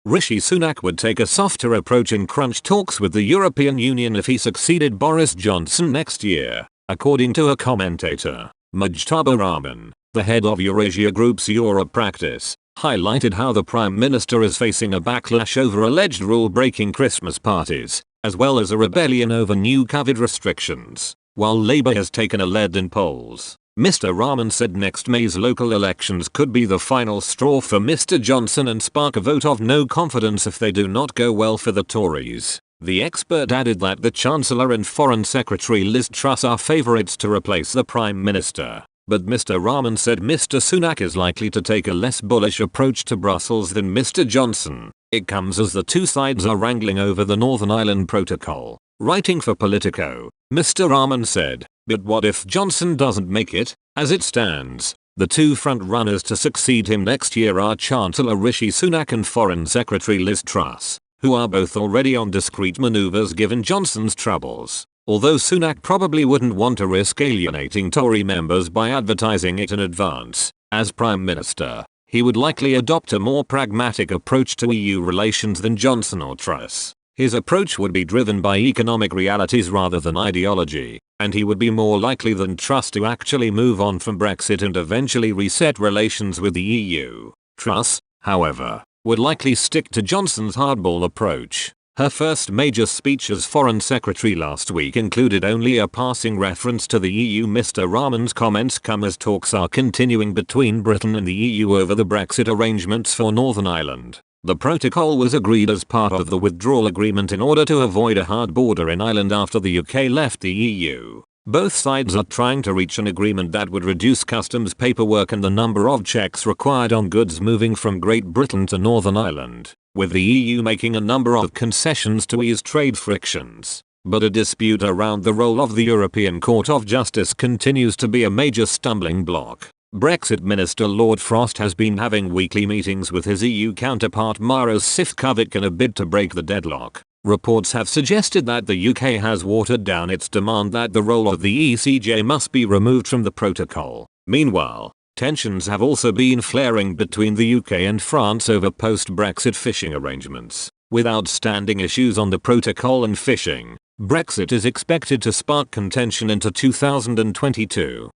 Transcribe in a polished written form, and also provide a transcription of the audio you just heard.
Rishi Sunak would take a softer approach in crunch talks with the European Union if he succeeded Boris Johnson next year, according to a commentator. Mujtaba Rahman, the head of Eurasia Group's Europe practice, highlighted how the Prime Minister is facing a backlash over alleged rule-breaking Christmas parties, as well as a rebellion over new COVID restrictions, while Labour has taken a lead in polls. Mr. Rahman said next May's local elections could be the final straw for Mr. Johnson and spark a vote of no confidence if they do not go well for the Tories. The expert added that the Chancellor and Foreign Secretary Liz Truss are favourites to replace the Prime Minister. But Mr. Rahman said Mr. Sunak is likely to take a less bullish approach to Brussels than Mr. Johnson. It comes as the two sides are wrangling over the Northern Ireland Protocol. Writing for Politico, Mr. Rahman said, "But what if Johnson doesn't make it? As it stands, the two front-runners to succeed him next year are Chancellor Rishi Sunak and Foreign Secretary Liz Truss, who are both already on discreet maneuvers given Johnson's troubles. Although Sunak probably wouldn't want to risk alienating Tory members by advertising it in advance, as Prime Minister, he would likely adopt a more pragmatic approach to EU relations than Johnson or Truss. His approach would be driven by economic realities rather than ideology, and he would be more likely than Truss to actually move on from Brexit and eventually reset relations with the EU. Truss, however, would likely stick to Johnson's hardball approach. Her first major speech as Foreign Secretary last week included only a passing reference to the EU. Mr. Rahman's comments come as talks are continuing between Britain and the EU over the Brexit arrangements for Northern Ireland. The protocol was agreed as part of the withdrawal agreement in order to avoid a hard border in Ireland after the UK left the EU. Both sides are trying to reach an agreement that would reduce customs paperwork and the number of checks required on goods moving from Great Britain to Northern Ireland, with the EU making a number of concessions to ease trade frictions. But a dispute around the role of the European Court of Justice continues to be a major stumbling block. Brexit Minister Lord Frost has been having weekly meetings with his EU counterpart Maros Sefcovic in a bid to break the deadlock. Reports have suggested that the UK has watered down its demand that the role of the ECJ must be removed from the protocol. Meanwhile, tensions have also been flaring between the UK and France over post-Brexit fishing arrangements. With outstanding issues on the protocol and fishing, Brexit is expected to spark contention into 2022.